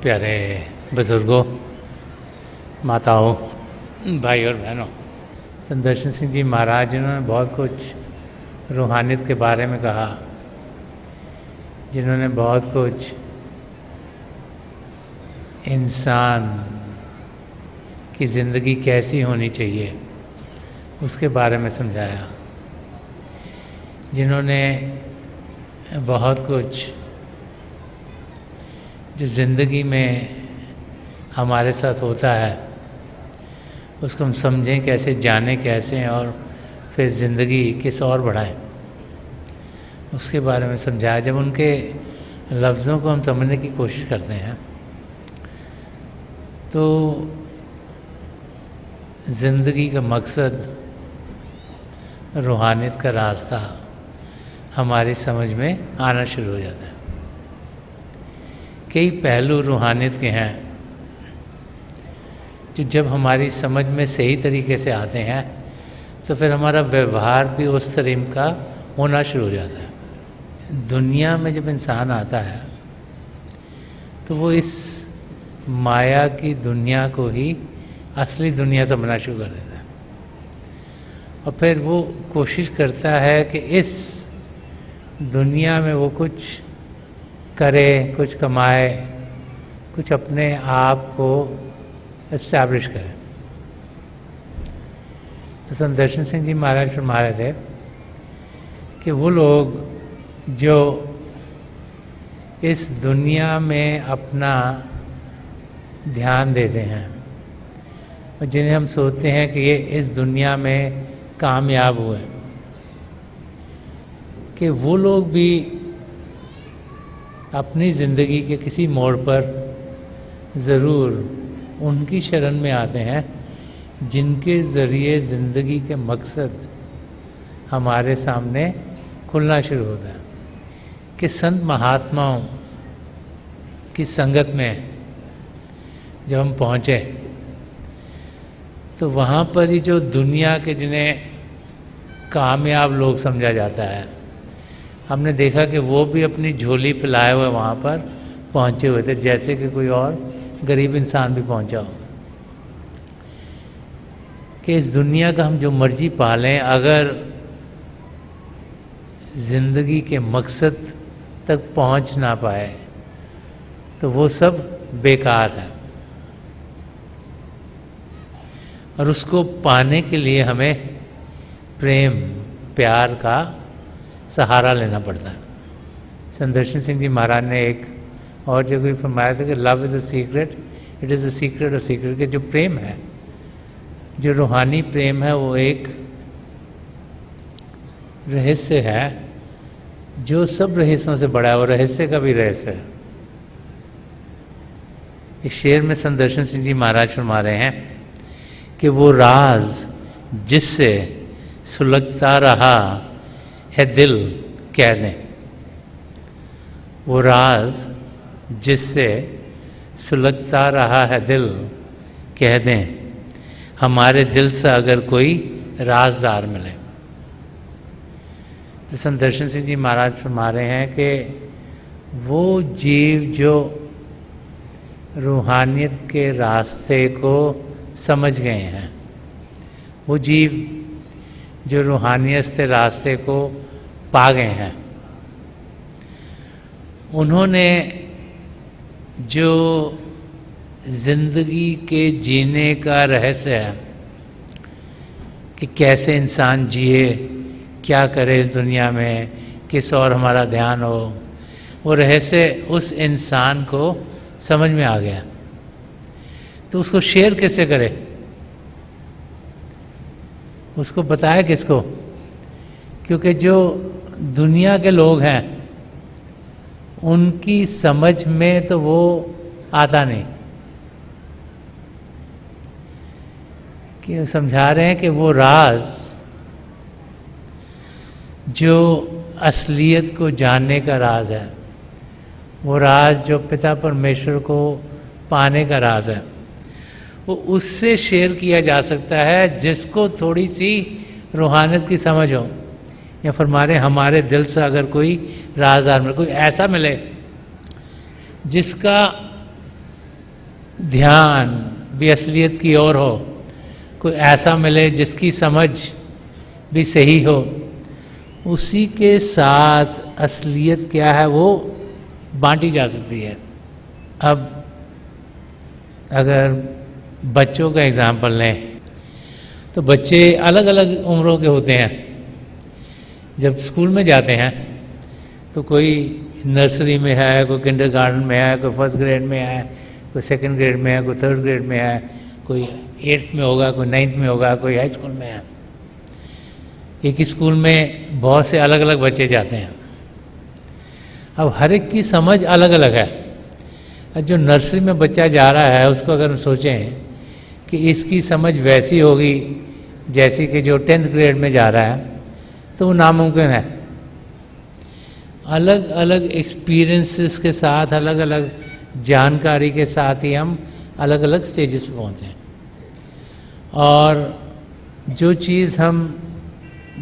प्यारे बुज़ुर्गों, माताओं, भाई और बहनों, संदर्शन सिंह जी महाराज जिन्होंने बहुत कुछ रूहानियत के बारे में कहा, जिन्होंने बहुत कुछ इंसान की ज़िंदगी कैसी होनी चाहिए उसके बारे में समझाया, जिन्होंने बहुत कुछ जो ज़िंदगी में हमारे साथ होता है उसको हम समझें कैसे, जानें कैसे और फिर ज़िंदगी किस और बढ़ाएं, उसके बारे में समझाया। जब उनके लफ्ज़ों को हम समझने की कोशिश करते हैं तो ज़िंदगी का मकसद, रूहानियत का रास्ता हमारी समझ में आना शुरू हो जाता है। कई पहलू रूहानियत के हैं जो जब हमारी समझ में सही तरीके से आते हैं तो फिर हमारा व्यवहार भी उस तरह का होना शुरू हो जाता है। दुनिया में जब इंसान आता है तो वो इस माया की दुनिया को ही असली दुनिया समझना शुरू कर देता है और फिर वो कोशिश करता है कि इस दुनिया में वो कुछ करे, कुछ कमाए, कुछ अपने आप को एस्टैब्लिश करे। तो संदर्शन सिंह जी महाराज फरमा रहे थे कि वो लोग जो इस दुनिया में अपना ध्यान देते हैं और जिन्हें हम सोचते हैं कि ये इस दुनिया में कामयाब हुए, कि वो लोग भी अपनी ज़िंदगी के किसी मोड़ पर ज़रूर उनकी शरण में आते हैं जिनके ज़रिए ज़िंदगी के मकसद हमारे सामने खुलना शुरू होता है। कि संत महात्माओं की संगत में जब हम पहुँचे तो वहाँ पर ही जो दुनिया के जिन्हें कामयाब लोग समझा जाता है, हमने देखा कि वो भी अपनी झोली फैलाए हुए वहाँ पर पहुँचे हुए थे जैसे कि कोई और गरीब इंसान भी पहुँचा हो। कि इस दुनिया का हम जो मर्जी पालें, अगर ज़िंदगी के मकसद तक पहुँच ना पाए तो वो सब बेकार है और उसको पाने के लिए हमें प्रेम, प्यार का सहारा लेना पड़ता है। संदर्शन सिंह जी महाराज ने एक और जगह फरमाया था कि love is a secret, it is a secret of secret. कि जो प्रेम है, जो रूहानी प्रेम है, वो एक रहस्य है जो सब रहस्यों से बड़ा है, वो रहस्य का भी रहस्य है। इस शेर में संदर्शन सिंह जी महाराज फरमा रहे हैं कि वो राज जिससे सुलगता रहा है दिल कह दें, वो राज जिससे सुलगता रहा है दिल कह दें, हमारे दिल से अगर कोई राजदार मिले। तो संदर्शन सिंह जी महाराज फरमा रहे हैं कि वो जीव जो रूहानियत के रास्ते को समझ गए हैं, वो जीव जो रूहानियत के रास्ते को पा गए हैं, उन्होंने जो ज़िंदगी के जीने का रहस्य है कि कैसे इंसान जिए, क्या करे इस दुनिया में, किस और हमारा ध्यान हो, वो रहस्य उस इंसान को समझ में आ गया। तो उसको शेयर कैसे करे, उसको बताया किसको? क्योंकि जो दुनिया के लोग हैं उनकी समझ में तो वो आता नहीं। कि समझा रहे हैं कि वो राज जो असलियत को जानने का राज है, वो राज जो पिता परमेश्वर को पाने का राज है, वो उससे शेयर किया जा सकता है जिसको थोड़ी सी रूहानियत की समझ हो। या फरमा रहे हमारे दिल से अगर कोई राजदार मिले, कोई ऐसा मिले जिसका ध्यान भी असलियत की ओर हो, कोई ऐसा मिले जिसकी समझ भी सही हो, उसी के साथ असलियत क्या है वो बांटी जा सकती है। अब अगर बच्चों का एग्जाम्पल लें तो बच्चे अलग अलग उम्रों के होते हैं। जब स्कूल में जाते हैं तो कोई नर्सरी में है, कोई किंडरगार्टन में है, कोई फर्स्ट ग्रेड में है, कोई सेकंड ग्रेड में है, कोई थर्ड ग्रेड में है, कोई 8th में होगा, कोई 9th में होगा, कोई हाई स्कूल में है। एक स्कूल में बहुत से अलग अलग बच्चे जाते हैं। अब हर एक की समझ अलग अलग है। जो नर्सरी में बच्चा जा रहा है उसको अगर सोचें कि इसकी समझ वैसी होगी जैसी कि जो 10th ग्रेड में जा रहा है, तो वो नामुमकिन है। अलग अलग एक्सपीरियंसेस के साथ, अलग अलग जानकारी के साथ ही हम अलग अलग स्टेजेस पे पहुँचते हैं। और जो चीज़ हम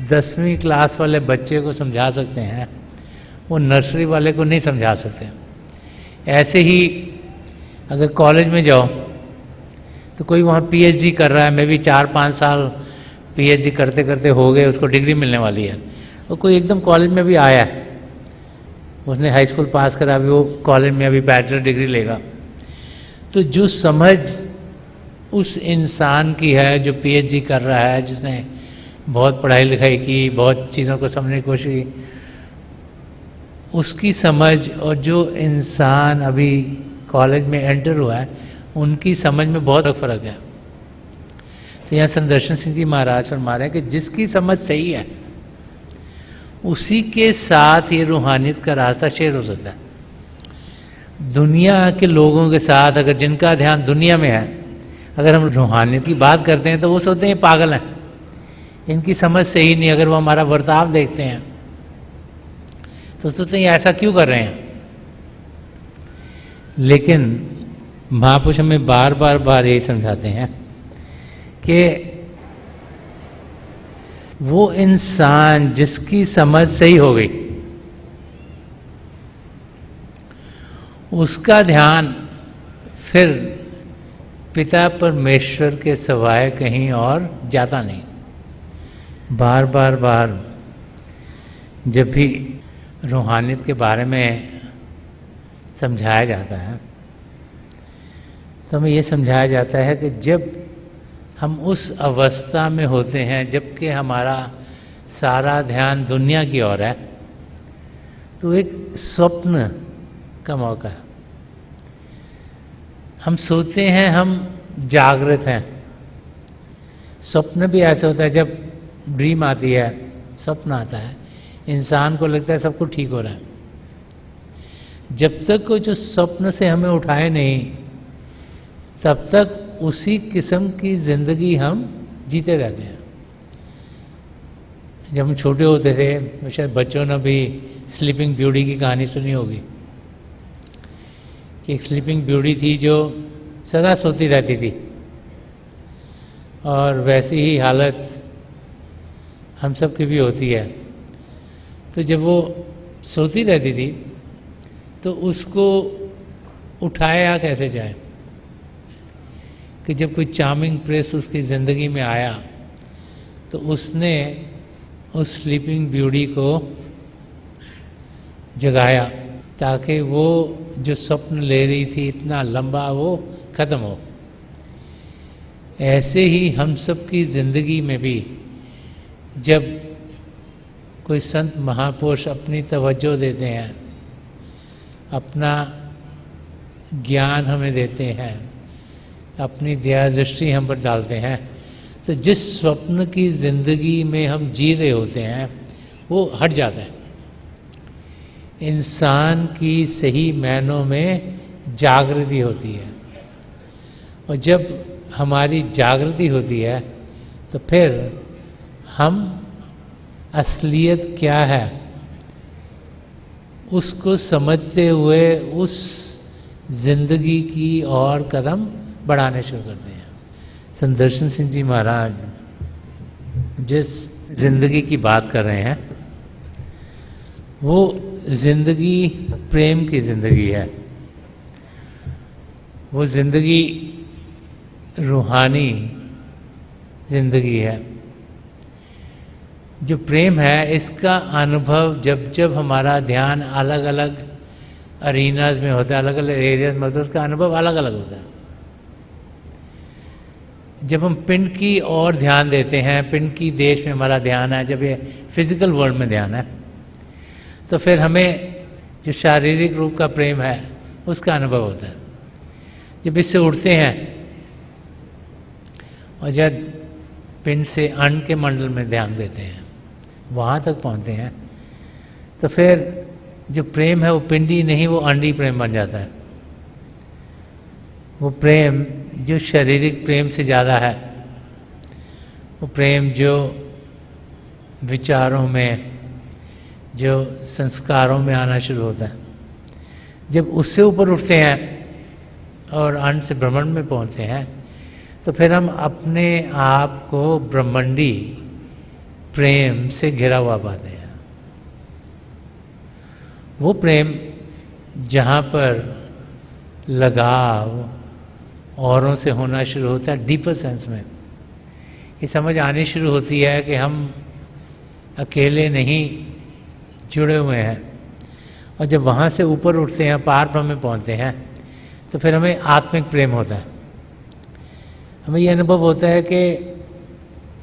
10वीं क्लास वाले बच्चे को समझा सकते हैं वो नर्सरी वाले को नहीं समझा सकते। ऐसे ही अगर कॉलेज में जाओ तो कोई वहाँ पीएचडी कर रहा है, मैं भी 4-5 साल पीएचडी करते करते हो गए, उसको डिग्री मिलने वाली है। और कोई एकदम कॉलेज में भी आया है, उसने हाई स्कूल पास करा, अभी वो कॉलेज में अभी बैचलर डिग्री लेगा। तो जो समझ उस इंसान की है जो पीएचडी कर रहा है, जिसने बहुत पढ़ाई लिखाई की, बहुत चीज़ों को समझने की कोशिश की, उसकी समझ और जो इंसान अभी कॉलेज में एंटर हुआ है उनकी समझ में बहुत फ़र्क है। तो यहाँ संदर्शन सिंह जी महाराज फरमा रहे हैं कि जिसकी समझ सही है उसी के साथ ये रूहानियत का रास्ता शेयर हो सकता है। दुनिया के लोगों के साथ अगर जिनका ध्यान दुनिया में है, अगर हम रूहानियत की बात करते हैं तो वो सोचते हैं पागल हैं, इनकी समझ सही नहीं। अगर वो हमारा बर्ताव देखते हैं तो सोचते हैं ऐसा क्यों कर रहे हैं। लेकिन महापुरुष हमें बार बार यही समझाते हैं कि वो इंसान जिसकी समझ सही हो गई, उसका ध्यान फिर पिता परमेश्वर के सिवाय कहीं और जाता नहीं। बार जब भी रूहानियत के बारे में समझाया जाता है तो हमें ये समझाया जाता है कि जब हम उस अवस्था में होते हैं जबकि हमारा सारा ध्यान दुनिया की ओर है, तो एक स्वप्न का मौका है। हम सोते हैं, हम जागृत हैं। स्वप्न भी ऐसा होता है, जब ड्रीम आती है, स्वप्न आता है, इंसान को लगता है सब कुछ ठीक हो रहा है। जब तक कोई जो स्वप्न से हमें उठाए नहीं, तब तक उसी किस्म की ज़िंदगी हम जीते रहते हैं। जब हम छोटे होते थे, शायद बच्चों ने भी स्लीपिंग ब्यूटी की कहानी सुनी होगी कि एक स्लीपिंग ब्यूटी थी जो सदा सोती रहती थी, और वैसी ही हालत हम सब की भी होती है। तो जब वो सोती रहती थी तो उसको उठाया कैसे जाए कि जब कोई चार्मिंग प्रिंस उसकी ज़िंदगी में आया तो उसने उस स्लीपिंग ब्यूटी को जगाया ताकि वो जो स्वप्न ले रही थी इतना लंबा वो ख़त्म हो। ऐसे ही हम सब की ज़िंदगी में भी जब कोई संत महापुरुष अपनी तवज्जो देते हैं, अपना ज्ञान हमें देते हैं, अपनी दया दृष्टि हम पर डालते हैं, तो जिस स्वप्न की ज़िंदगी में हम जी रहे होते हैं वो हट जाता है। इंसान की सही मायनों में जागृति होती है, और जब हमारी जागृति होती है तो फिर हम असलियत क्या है उसको समझते हुए उस जिंदगी की और कदम बढ़ाने शुरू करते हैं। संदर्शन सिंह जी महाराज जिस जिंदगी की बात कर रहे हैं वो जिंदगी प्रेम की जिंदगी है, वो ज़िंदगी रूहानी ज़िंदगी है। जो प्रेम है इसका अनुभव जब जब हमारा ध्यान अलग अलग अरीनाज में होता है, अलग अलग एरियाज में होता है, उसका अनुभव अलग अलग होता है। जब हम पिंड की ओर ध्यान देते हैं, पिंड की देश में हमारा ध्यान है, जब ये फिजिकल वर्ल्ड में ध्यान है, तो फिर हमें जो शारीरिक रूप का प्रेम है उसका अनुभव होता है। जब इससे उठते हैं और जब पिंड से अन्न के मंडल में ध्यान देते हैं, वहाँ तक पहुँचते हैं, तो फिर जो प्रेम है वो पिंडी नहीं, वो अंडी प्रेम बन जाता है। वो प्रेम जो शारीरिक प्रेम से ज़्यादा है, वो प्रेम जो विचारों में, जो संस्कारों में आना शुरू होता है, जब उससे ऊपर उठते हैं और अंड से ब्रह्मांड में पहुंचते हैं, तो फिर हम अपने आप को ब्रह्मांडी प्रेम से घिरा हुआ पाते हैं। वो प्रेम जहाँ पर लगाव औरों से होना शुरू होता है, डीपर सेंस में ये समझ आनी शुरू होती है कि हम अकेले नहीं जुड़े हुए हैं। और जब वहाँ से ऊपर उठते हैं, पार ब्रह्म में पहुँचते हैं, तो फिर हमें आत्मिक प्रेम होता है। हमें ये अनुभव होता है कि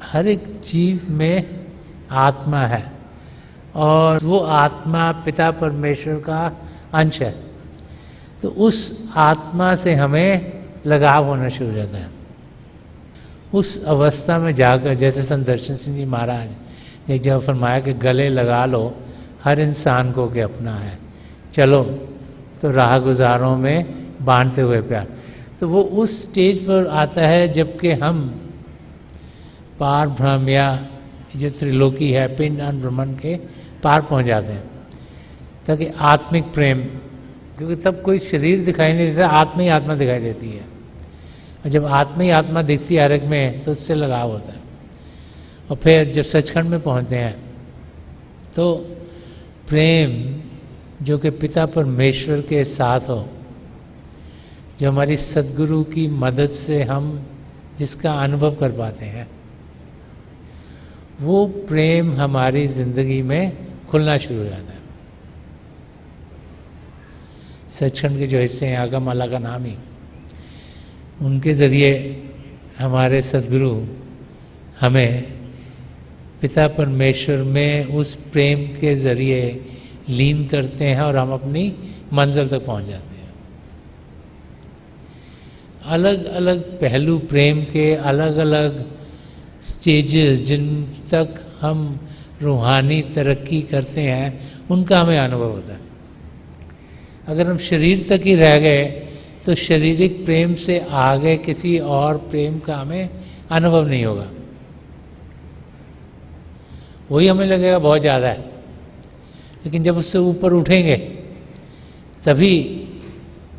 हर एक जीव में आत्मा है और वो आत्मा पिता परमेश्वर का अंश है। तो उस आत्मा से हमें लगाव होना शुरू हो जाता है। उस अवस्था में जाकर, जैसे संत दर्शन सिंह जी महाराज ने एक जगह फरमाया कि गले लगा लो हर इंसान को कि अपना है, चलो तो राह गुजारों में बांटते हुए प्यार। तो वो उस स्टेज पर आता है जबकि हम पार ब्रह्म या जो त्रिलोकी है, पिंड अन्न ब्रह्मांड के पार पहुंच जाते हैं, ताकि आत्मिक प्रेम, क्योंकि तब कोई शरीर दिखाई नहीं देता, आत्मा ही आत्मा दिखाई देती है। और जब आत्मा ही आत्मा दिखती है हर एक में, तो उससे लगाव होता है। और फिर जब सचखंड में पहुंचते हैं, तो प्रेम जो कि पिता परमेश्वर के साथ हो, जो हमारी सद्गुरु की मदद से हम जिसका अनुभव कर पाते हैं, वो प्रेम हमारी ज़िंदगी में खुलना शुरू हो जाता है। सचखंड के जो हिस्से हैं, आगम माला का नाम ही, उनके ज़रिए हमारे सद्गुरु हमें पिता परमेश्वर में उस प्रेम के ज़रिए लीन करते हैं और हम अपनी मंजिल तक पहुंच जाते हैं। अलग अलग पहलू प्रेम के, अलग अलग स्टेजेस जिन तक हम रूहानी तरक्की करते हैं, उनका हमें अनुभव होता है। अगर हम शरीर तक ही रह गए तो शारीरिक प्रेम से आगे किसी और प्रेम का हमें अनुभव नहीं होगा। वही हमें लगेगा बहुत ज़्यादा है, लेकिन जब उससे ऊपर उठेंगे तभी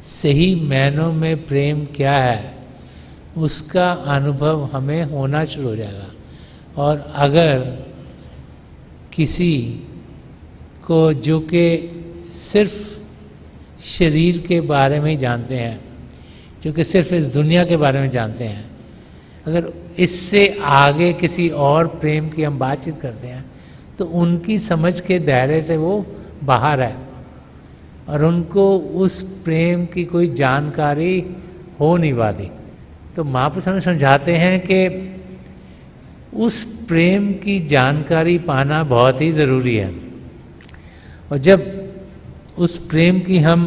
सही मायनों में प्रेम क्या है उसका अनुभव हमें होना शुरू हो जाएगा। और अगर किसी को जो कि सिर्फ शरीर के बारे में ही जानते हैं, जो कि सिर्फ इस दुनिया के बारे में जानते हैं, अगर इससे आगे किसी और प्रेम की हम बातचीत करते हैं तो उनकी समझ के दायरे से वो बाहर है और उनको उस प्रेम की कोई जानकारी हो नहीं पाती। तो महापुरुष हमें समझाते हैं कि उस प्रेम की जानकारी पाना बहुत ही ज़रूरी है। और जब उस प्रेम की हम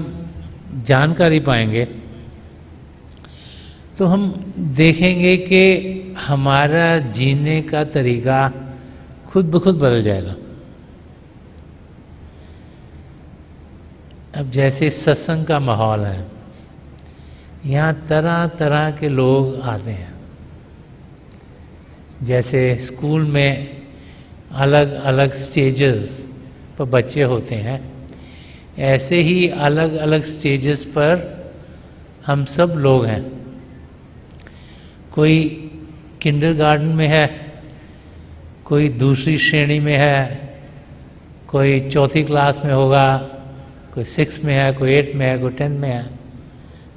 जानकारी पाएंगे तो हम देखेंगे कि हमारा जीने का तरीका खुद ब खुद बदल जाएगा। अब जैसे सत्संग का माहौल है, यहाँ तरह तरह के लोग आते हैं। जैसे स्कूल में अलग अलग स्टेजेस पर बच्चे होते हैं, ऐसे ही अलग अलग स्टेजेस पर हम सब लोग हैं। कोई किंडरगार्टन में है, कोई दूसरी श्रेणी में है, कोई चौथी क्लास में होगा, कोई 6 में है, कोई 8 में है, कोई 10 में है।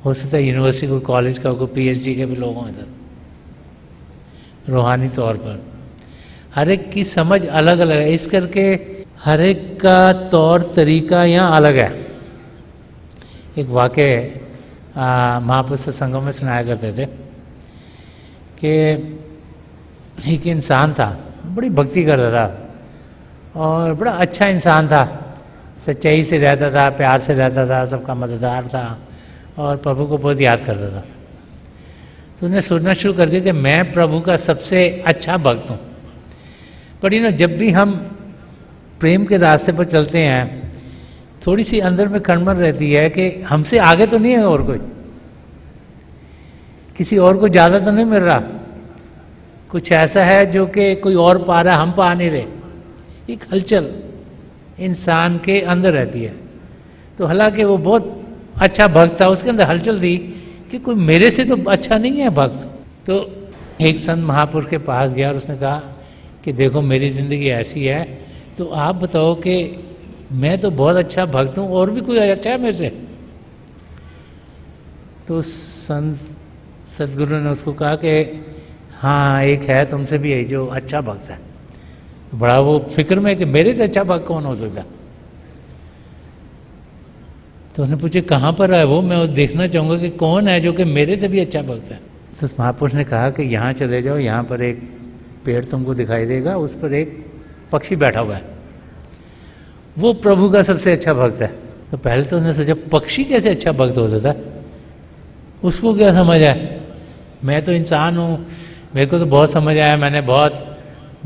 हो सकता है यूनिवर्सिटी कोई कॉलेज का कोई पीएचडी के भी लोग हों इधर, रूहानी तौर पर। हर एक की समझ अलग अलग है, इस करके हर एक का तौर तरीका यहाँ अलग है। एक वाक़े महापुरुष संघों में सुनाया करते थे कि एक इंसान था, बड़ी भक्ति करता था और बड़ा अच्छा इंसान था, सच्चाई से रहता था, प्यार से रहता था, सबका मददगार था और प्रभु को बहुत याद करता था। तो उन्हें सोचना शुरू कर दिया कि मैं प्रभु का सबसे अच्छा भक्त हूँ। पर जब भी हम प्रेम के रास्ते पर चलते हैं, थोड़ी सी अंदर में खड़मड़ रहती है कि हमसे आगे तो नहीं है और कोई, किसी और को ज़्यादा तो नहीं मिल रहा, कुछ ऐसा है जो कि कोई और पा रहा, हम पा नहीं रहे। एक हलचल इंसान के अंदर रहती है। तो हालांकि वो बहुत अच्छा भक्त था, उसके अंदर हलचल थी कि कोई मेरे से तो अच्छा नहीं है भक्त। तो एक संत महापुरुष के पास गया और उसने कहा कि देखो मेरी ज़िंदगी ऐसी है, तो आप बताओ कि मैं तो बहुत अच्छा भक्त हूँ, और भी कोई अच्छा है मेरे से? तो सदगुरु ने उसको कहा कि हाँ एक है तुमसे भी है जो अच्छा भक्त है। बड़ा वो फिक्र में कि मेरे से अच्छा भक्त कौन हो सकता। तो उन्होंने पूछे कहाँ पर है वो, मैं देखना चाहूँगा कि कौन है जो कि मेरे से भी अच्छा भक्त है। तो उस महापुरुष ने कहा कि यहाँ चले जाओ, यहाँ पर एक पेड़ तुमको दिखाई देगा, उस पर एक पक्षी बैठा हुआ है, वो प्रभु का सबसे अच्छा भक्त है। तो पहले तो उन्होंने सोचा पक्षी कैसे अच्छा भक्त हो सकता, उसको क्या समझ है, मैं तो इंसान हूँ, मेरे को तो बहुत समझ आया, मैंने बहुत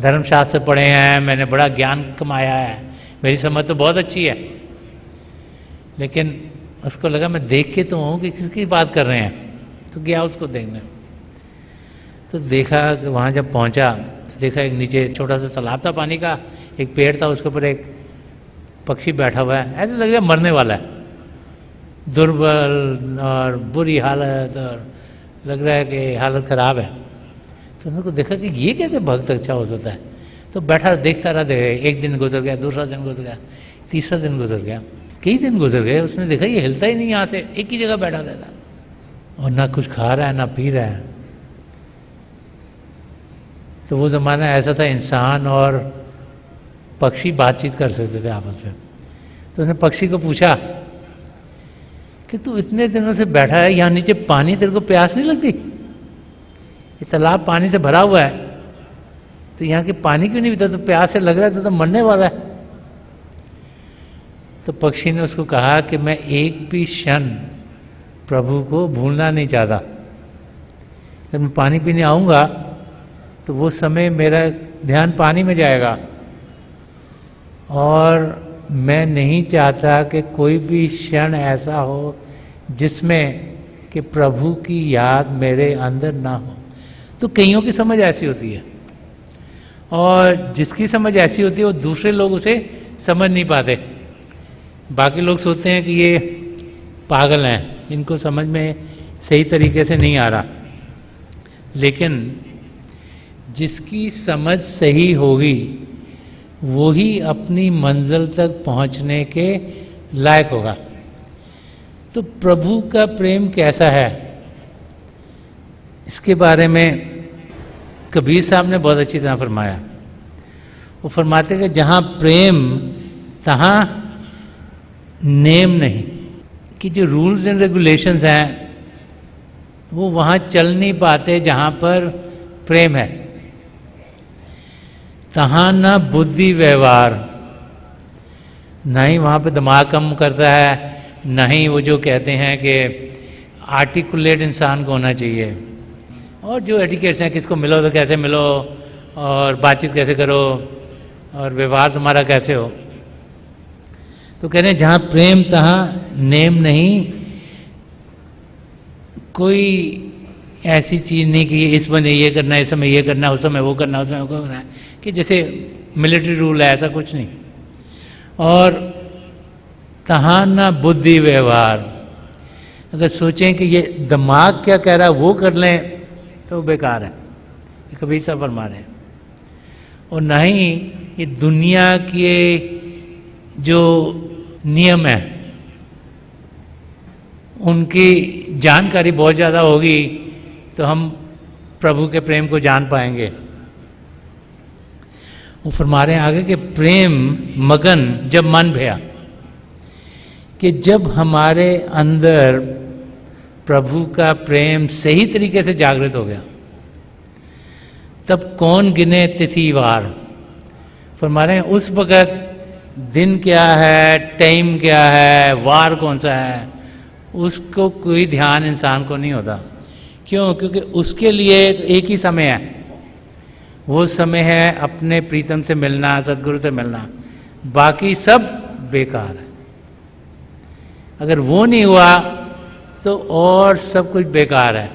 धर्मशास्त्र पढ़े हैं, मैंने बड़ा ज्ञान कमाया है, मेरी समझ तो बहुत अच्छी है। लेकिन उसको लगा मैं देख के तो हूँ कि किसकी बात कर रहे हैं, तो गया उसको देखने। तो देखा कि वहाँ जब पहुँचा तो देखा एक नीचे छोटा सा तालाब था पानी का, एक पेड़ था, उसके ऊपर एक पक्षी बैठा हुआ है, ऐसा लग रहा है मरने वाला है, दुर्बल और बुरी हालत, और लग रहा है कि हालत ख़राब है। तो उनको देखा कि ये कैसे भक्त अच्छा हो सकता है। तो बैठा देखता रहा, एक दिन गुजर गया, दूसरा दिन गुजर गया, तीसरा दिन गुजर गया, कई दिन गुजर गए। उसने देखा ये हिलता ही नहीं यहाँ से, एक ही जगह बैठा रहता और ना कुछ खा रहा है ना पी रहा है। तो वो ज़माना ऐसा था इंसान और पक्षी बातचीत कर सकते थे आपस में। तो उसने पक्षी को पूछा कि तू इतने दिनों से बैठा है यहाँ नीचे, पानी तेरे को प्यास नहीं लगती? ये तालाब पानी से भरा हुआ है, तो यहाँ के पानी क्यों नहीं पीता? तो प्यास से लग रहा है तो मरने वाला है। तो पक्षी ने उसको कहा कि मैं एक भी क्षण प्रभु को भूलना नहीं चाहता। जब मैं पानी पीने आऊँगा तो वो समय मेरा ध्यान पानी में जाएगा, और मैं नहीं चाहता कि कोई भी क्षण ऐसा हो जिसमें कि प्रभु की याद मेरे अंदर ना हो। तो कईयों की समझ ऐसी होती है, और जिसकी समझ ऐसी होती है वो दूसरे लोग उसे समझ नहीं पाते। बाकी लोग सोचते हैं कि ये पागल हैं, इनको समझ में सही तरीके से नहीं आ रहा। लेकिन जिसकी समझ सही होगी वो ही अपनी मंजिल तक पहुंचने के लायक होगा। तो प्रभु का प्रेम कैसा है, इसके बारे में कबीर साहब ने बहुत अच्छी तरह फरमाया। वो फरमाते कि जहाँ प्रेम तहाँ नेम नहीं, कि जो रूल्स एंड रेगुलेशंस हैं वो वहाँ चल नहीं पाते जहाँ पर प्रेम है। तहाँ ना बुद्धि व्यवहार, ना ही वहाँ पे दिमाग कम करता है, ना ही वो जो कहते हैं कि आर्टिकुलेट इंसान को होना चाहिए, और जो एटिकेट्स हैं किसको मिलो तो कैसे मिलो, और बातचीत कैसे करो, और व्यवहार तुम्हारा कैसे हो। तो कह रहे हैं जहाँ प्रेम तहाँ नेम नहीं, कोई ऐसी चीज़ नहीं कि इस बने ये करना है, इस समय ये करना है, उस समय वो करना है, उस समय वो करना है, कि जैसे मिलिट्री रूल है, ऐसा कुछ नहीं। और तहाँ ना बुद्धि व्यवहार, अगर सोचें कि ये दिमाग क्या कह रहा है वो कर लें तो बेकार है, कबीर साहब फरमा रहे हैं। और ना ही ये दुनिया के जो नियम है उनकी जानकारी बहुत ज़्यादा होगी तो हम प्रभु के प्रेम को जान पाएंगे। वो फरमा रहे हैं आगे कि प्रेम मगन जब मन भया, कि जब हमारे अंदर प्रभु का प्रेम सही तरीके से जागृत हो गया तब कौन गिने तिथिवार। फरमा रहे हैं उस वक़्त दिन क्या है, टाइम क्या है, वार कौन सा है, उसको कोई ध्यान इंसान को नहीं होता। क्यों? क्योंकि उसके लिए एक ही समय है, वो समय है अपने प्रीतम से मिलना, सदगुरु से मिलना, बाकी सब बेकार है। अगर वो नहीं हुआ तो और सब कुछ बेकार है।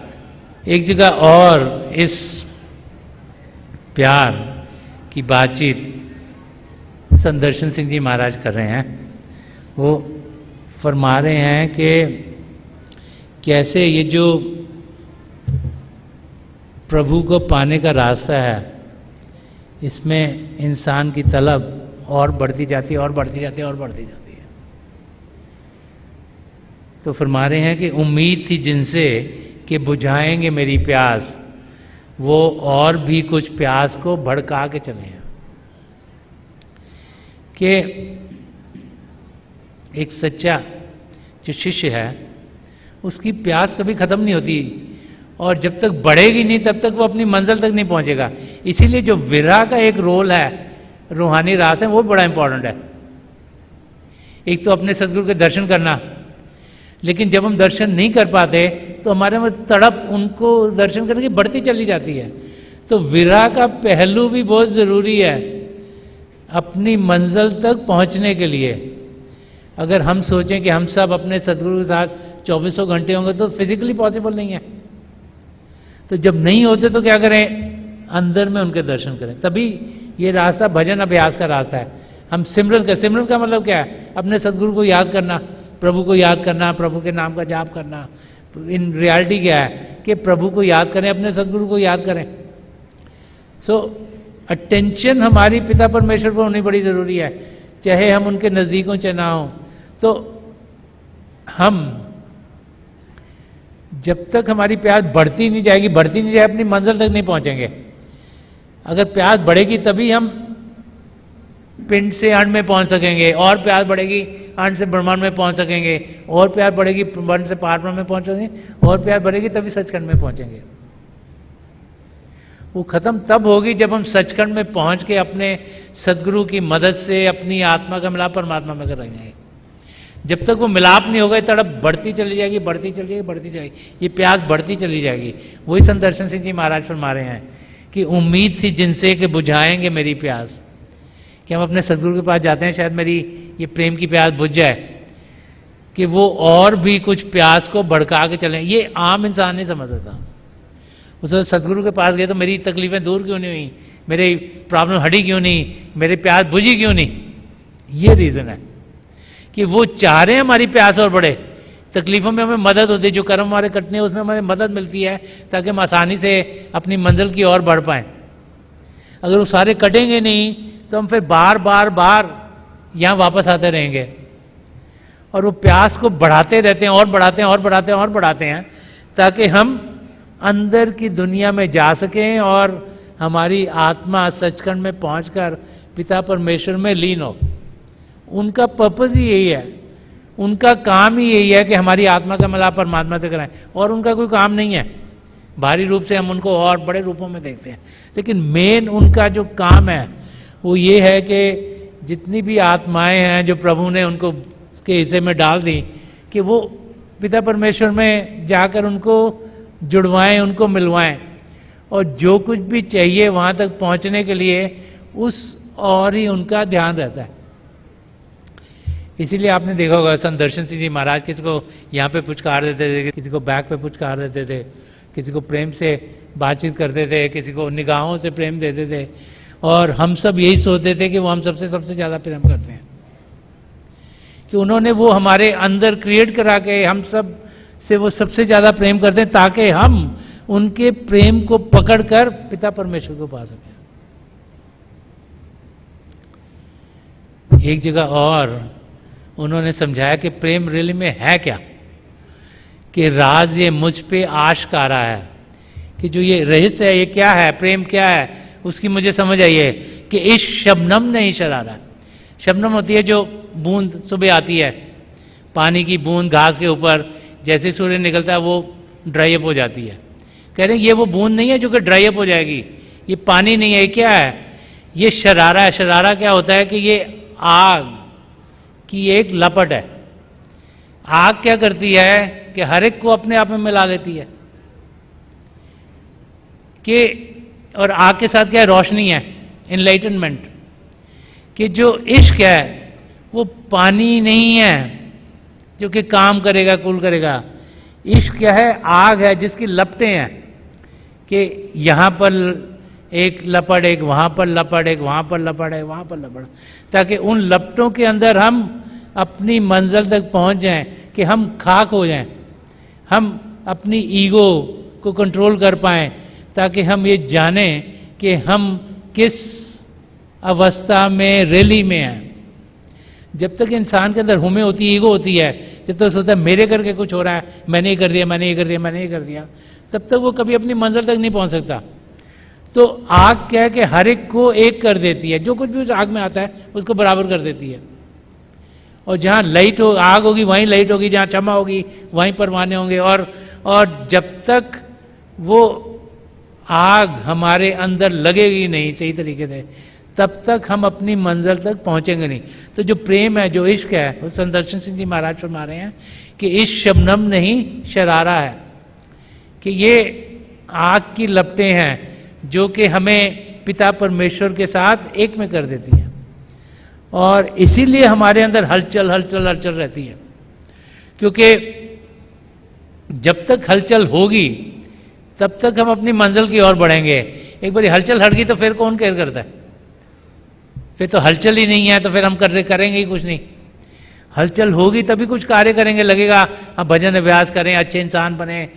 एक जगह और इस प्यार की बातचीत संदर्शन सिंह जी महाराज कर रहे हैं। वो फरमा रहे हैं कि कैसे ये जो प्रभु को पाने का रास्ता है इसमें इंसान की तलब और बढ़ती जाती है और बढ़ती जाती है और बढ़ती जाती है। तो फरमा रहे हैं कि उम्मीद थी जिनसे कि बुझाएंगे मेरी प्यास, वो और भी कुछ प्यास को भड़का के चले हैं। कि एक सच्चा जो शिष्य है उसकी प्यास कभी ख़त्म नहीं होती, और जब तक बढ़ेगी नहीं तब तक वो अपनी मंजिल तक नहीं पहुंचेगा। इसीलिए जो विरह का एक रोल है रूहानी रास्ते में, वो बड़ा इंपॉर्टेंट है। एक तो अपने सदगुरु के दर्शन करना, लेकिन जब हम दर्शन नहीं कर पाते तो हमारे में तड़प उनको दर्शन करने की बढ़ती चली जाती है। तो विरह का पहलू भी बहुत ज़रूरी है अपनी मंजिल तक पहुंचने के लिए। अगर हम सोचें कि हम सब अपने सदगुरु के साथ 2400 घंटे होंगे तो फिजिकली पॉसिबल नहीं है। तो जब नहीं होते तो क्या करें? अंदर में उनके दर्शन करें। तभी ये रास्ता भजन अभ्यास का रास्ता है। हम सिमरन कर, सिमरन का मतलब क्या है? अपने सदगुरु को याद करना, प्रभु को याद करना, प्रभु के नाम का जाप करना। इन रियलिटी क्या है कि प्रभु को याद करें, अपने सदगुरु को याद करें। सो अटेंशन हमारी पिता परमेश्वर पर होनी बड़ी ज़रूरी है, चाहे हम उनके नज़दीक हों चाहे ना हों। तो हम जब तक हमारी प्यास बढ़ती नहीं जाएगी, बढ़ती नहीं जाए, अपनी मंजिल तक नहीं पहुंचेंगे। अगर प्यास बढ़ेगी तभी हम पिंड से अंड में पहुंच सकेंगे, और प्यास बढ़ेगी अंड से ब्रह्मांड में पहुंच सकेंगे, और प्यास बढ़ेगी ब्रह्मांड से पारब्रह्म में पहुंच सकेंगे, और प्यास बढ़ेगी तभी सचखंड में पहुंचेंगे। वो खत्म तब होगी जब हम सचखंड में पहुंच के अपने सदगुरु की मदद से अपनी आत्मा का मिलाप परमात्मा में करेंगे। जब तक वो मिलाप नहीं होगा तड़प बढ़ती चली जाएगी, बढ़ती चली जाएगी, बढ़ती जाएगी, ये प्यास बढ़ती चली जाएगी। वही संदर्शन सिंह जी महाराज फरमा रहे हैं कि उम्मीद थी जिनसे कि बुझाएंगे मेरी प्यास, कि हम अपने सदगुरु के पास जाते हैं शायद मेरी ये प्रेम की प्यास बुझ जाए, कि वो और भी कुछ प्यास को भड़का के चलें। ये आम इंसान नहीं समझ सकता। उस सदगुरु के पास गए तो मेरी तकलीफें दूर क्यों नहीं हुई, मेरी प्रॉब्लम हटी क्यों नहीं, मेरी प्यास बुझी क्यों नहीं। ये रीज़न है कि वो चाह रहे हैं हमारी प्यास और बढ़े, तकलीफ़ों में हमें मदद होती है, जो कर्म हमारे कटने हैं उसमें हमें मदद मिलती है ताकि हम आसानी से अपनी मंजिल की ओर बढ़ पाएँ। अगर वो सारे कटेंगे नहीं तो हम फिर बार बार बार यहाँ वापस आते रहेंगे, और वो प्यास को बढ़ाते रहते हैं और बढ़ाते हैं और बढ़ाते हैं और बढ़ाते हैं ताकि हम अंदर की दुनिया में जा सकें और हमारी आत्मा सचखंड में पहुंचकर पिता परमेश्वर में लीन हो। उनका पर्पस ही यही है, उनका काम ही यही है कि हमारी आत्मा का मिलाप परमात्मा से कराएं, और उनका कोई काम नहीं है। बाहरी रूप से हम उनको और बड़े रूपों में देखते हैं, लेकिन मेन उनका जो काम है वो ये है कि जितनी भी आत्माएं हैं जो प्रभु ने उनको के हिस्से में डाल दी, कि वो पिता परमेश्वर में जाकर उनको जुड़वाएं, उनको मिलवाएं, और जो कुछ भी चाहिए वहाँ तक पहुँचने के लिए उस और ही उनका ध्यान रहता है। इसीलिए आपने देखा होगा संदर्शन सिंह जी महाराज किसी को यहाँ पे पुचकार देते थे, किसी को बैक पे पुचकार देते थे, किसी को प्रेम से बातचीत करते थे, किसी को निगाहों से प्रेम देते थे, और हम सब यही सोचते थे कि वो हम सबसे ज़्यादा प्रेम करते हैं, कि उन्होंने वो हमारे अंदर क्रिएट करा के हम सब से वो सबसे ज़्यादा प्रेम करते हैं ताकि हम उनके प्रेम को पकड़कर पिता परमेश्वर को पा सकें। एक जगह और उन्होंने समझाया कि प्रेम रियली में है क्या। कि राज ये मुझ पे आशकारा है, कि जो ये रहस्य है, ये क्या है, प्रेम क्या है, उसकी मुझे समझ आई है कि इस शबनम नहीं शरारा। शबनम होती है जो बूंद सुबह आती है, पानी की बूंद घास के ऊपर, जैसे सूर्य निकलता है वो ड्राई अप हो जाती है। कह रहे हैं ये वो बूंद नहीं है जो कि ड्राई अप हो जाएगी, ये पानी नहीं है, ये क्या है, ये शरारा है। शरारा क्या होता है कि ये आग की एक लपट है। आग क्या करती है कि हर एक को अपने आप में मिला लेती है, कि और आग के साथ क्या है, रोशनी है, इनलाइटनमेंट। कि जो इश्क है वो पानी नहीं है जो कि काम करेगा, कूल करेगा। इश्क क्या है, आग है जिसकी लपटें हैं, कि यहाँ पर एक लपट, एक वहाँ पर लपट, एक वहाँ पर लपट है, वहाँ पर लपट, ताकि उन लपटों के अंदर हम अपनी मंजिल तक पहुँच जाएं, कि हम खाक हो जाएं, हम अपनी ईगो को कंट्रोल कर पाएं, ताकि हम ये जानें कि हम किस अवस्था में रैली में हैं। जब तक इंसान के अंदर हुमे होती है, ईगो होती है, जब तक सोचता है मेरे करके कुछ हो रहा है, मैंने ये कर दिया, मैंने ये कर दिया, मैंने ये कर दिया, तब तक वो कभी अपनी मंजिल तक नहीं पहुंच सकता। तो आग क्या है कि हर एक को एक कर देती है, जो कुछ भी उस आग में आता है उसको बराबर कर देती है। और जहाँ लाइट हो, आग होगी वहीं लाइट होगी, जहाँ क्षमा होगी वहीं परवाने होंगे। और जब तक वो आग हमारे अंदर लगेगी नहीं सही तरीके से, तब तक हम अपनी मंजिल तक पहुंचेंगे नहीं। तो जो प्रेम है, जो इश्क है, वो संत दर्शन सिंह जी महाराज फरमा रहे हैं कि इस शबनम नहीं शरारा है, कि ये आग की लपटें हैं जो कि हमें पिता परमेश्वर के साथ एक में कर देती हैं, और इसीलिए हमारे अंदर हलचल हलचल हलचल रहती है। क्योंकि जब तक हलचल होगी तब तक हम अपनी मंजिल की ओर बढ़ेंगे। एक बार हलचल हट गई तो फिर कौन केयर करता है, फिर तो हलचल ही नहीं है, तो फिर हम करेंगे ही कुछ नहीं। हलचल होगी तभी कुछ कार्य करेंगे, लगेगा हम भजन अभ्यास करें, अच्छे इंसान बने,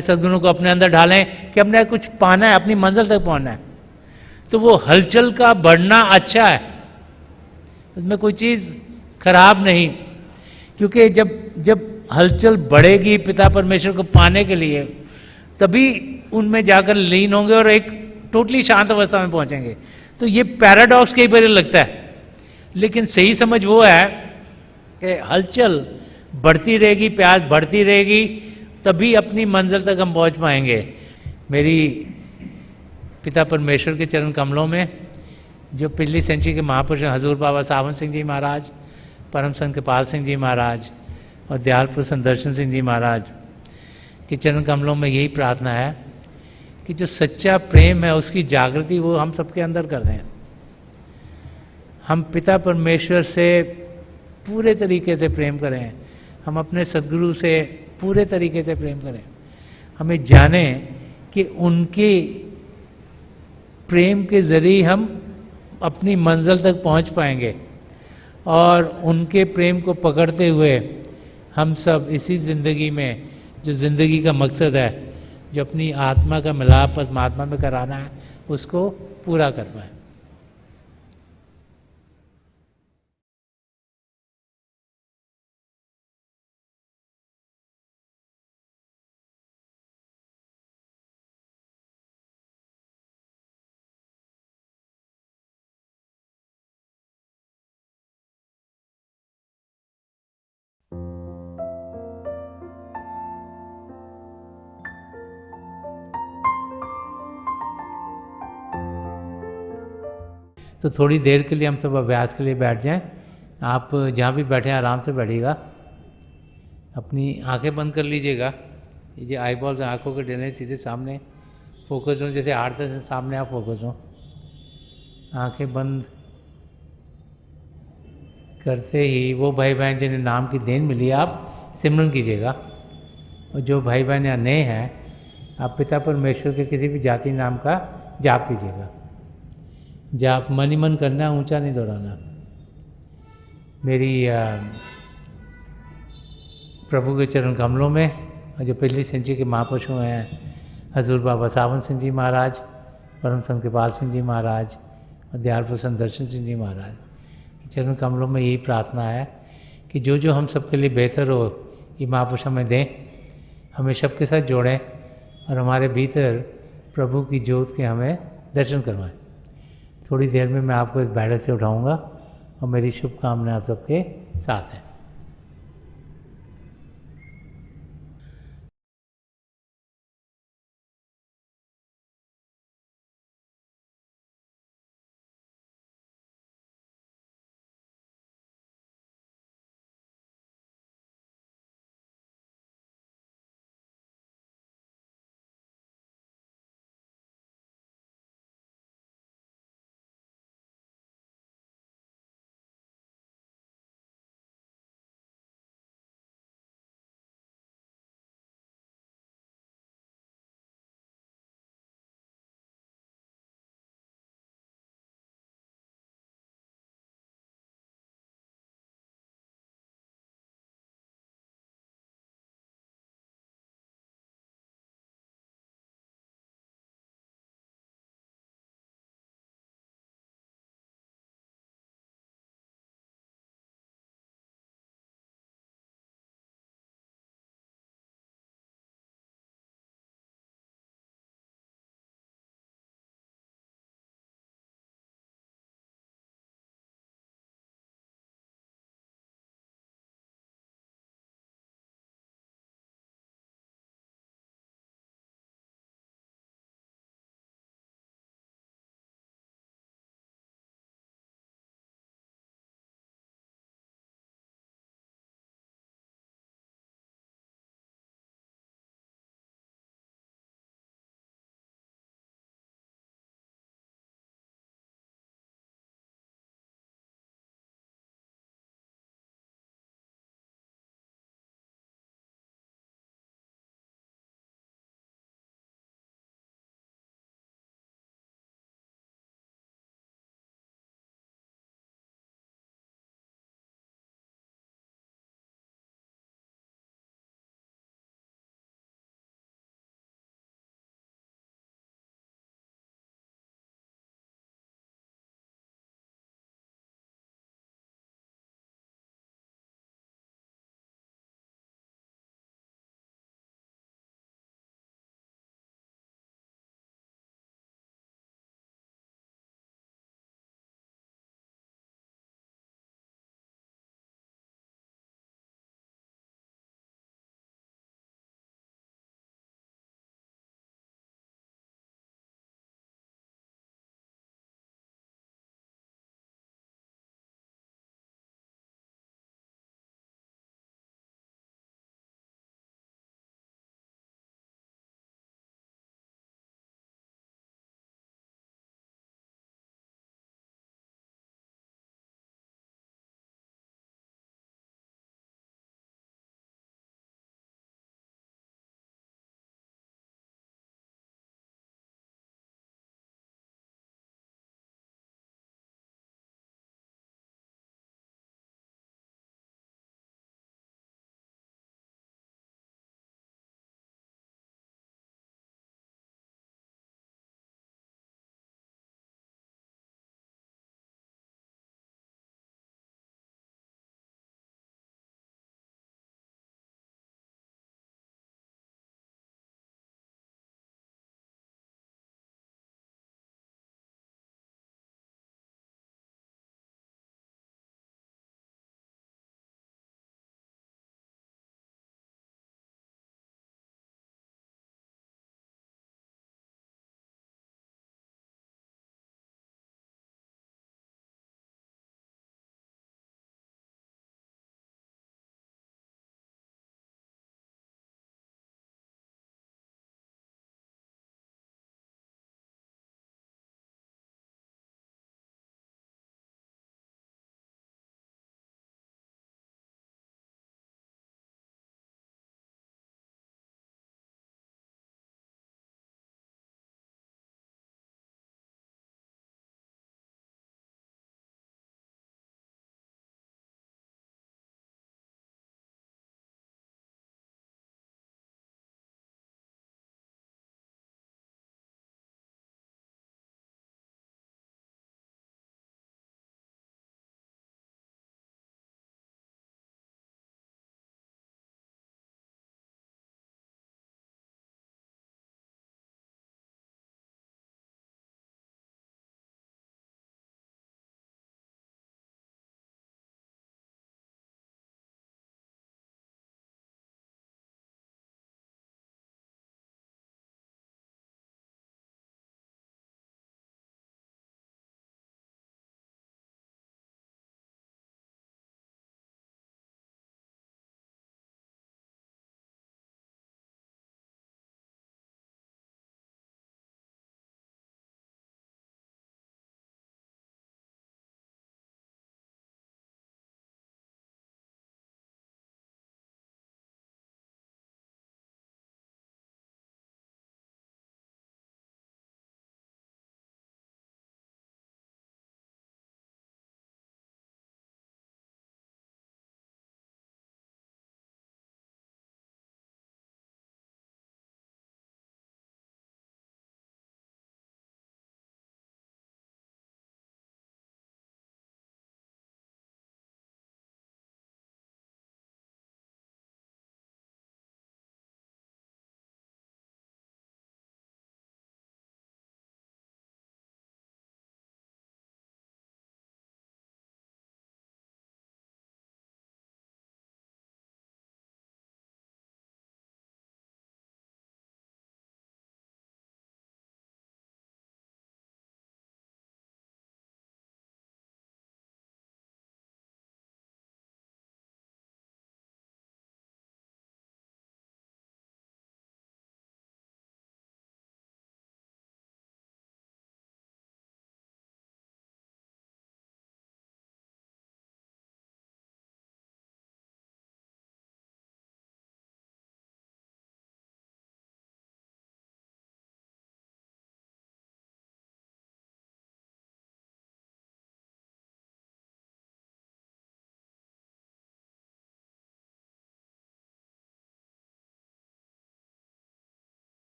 सद्गुणों को अपने अंदर डालें, कि हमने कुछ पाना है, अपनी मंजिल तक पहुंचना है। तो वो हलचल का बढ़ना अच्छा है, उसमें कोई चीज़ खराब नहीं। क्योंकि जब हलचल बढ़ेगी पिता परमेश्वर को पाने के लिए, तभी उनमें जाकर लीन होंगे और एक टोटली शांत अवस्था में पहुंचेंगे। तो ये पैराडॉक्स कई बार लगता है, लेकिन सही समझ वो है कि हलचल बढ़ती रहेगी, प्यास बढ़ती रहेगी, तभी अपनी मंजिल तक हम पहुंच पाएंगे। मेरी पिता परमेश्वर के चरण कमलों में जो पिछली सेंचुरी के महापुरुष हजूर बाबा सावन सिंह जी महाराज, परम संत कृपाल सिंह जी महाराज और दयालपुर संत दर्शन सिंह जी महाराज के चरण कमलों में यही प्रार्थना है कि जो सच्चा प्रेम है उसकी जागृति वो हम सबके अंदर कर दें। हम पिता परमेश्वर से पूरे तरीके से प्रेम करें, हम अपने सद्गुरु से पूरे तरीके से प्रेम करें, हमें जानें कि उनके प्रेम के ज़रिए हम अपनी मंजिल तक पहुंच पाएंगे, और उनके प्रेम को पकड़ते हुए हम सब इसी ज़िंदगी में, जो ज़िंदगी का मकसद है, जो अपनी आत्मा का मिलाप परमात्मा में कराना है, उसको पूरा कर पाए। तो थोड़ी देर के लिए हम सब अभ्यास के लिए बैठ जाएं। आप जहाँ भी बैठे हैं आराम से बैठिएगा, अपनी आंखें बंद कर लीजिएगा। ये जो आई बॉल्स आँखों के डरने सीधे सामने फोकस हो, जैसे हार्ट से सामने आप फोकस हो। आंखें बंद करते ही वो भाई बहन जिन्हें नाम की देन मिली आप सिमरन कीजिएगा, और जो भाई बहन यहाँ नए हैं आप पिता परमेश्वर के किसी भी जाति नाम का जाप कीजिएगा। जाप मन ही मन करना, ऊंचा नहीं दोहराना। मेरी प्रभु के चरण कमलों में, और जो पिछली सेंचुरी के महापुरुष हैं हजूर बाबा सावन सिंह जी महाराज, परम संत कृपाल सिंह जी महाराज और दयालपुर संत दर्शन सिंह जी महाराज के चरण कमलों में यही प्रार्थना है कि जो जो हम सबके लिए बेहतर हो ये महापुरुष हमें दें, हमें सबके साथ जोड़ें और हमारे भीतर प्रभु की ज्योत के हमें दर्शन करवाएं। थोड़ी देर में मैं आपको इस बैठक से उठाऊंगा और मेरी शुभकामनाएं आप सबके साथ हैं।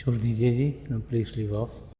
छोड़ दीजिए जी, प्लीज लीव ऑफ।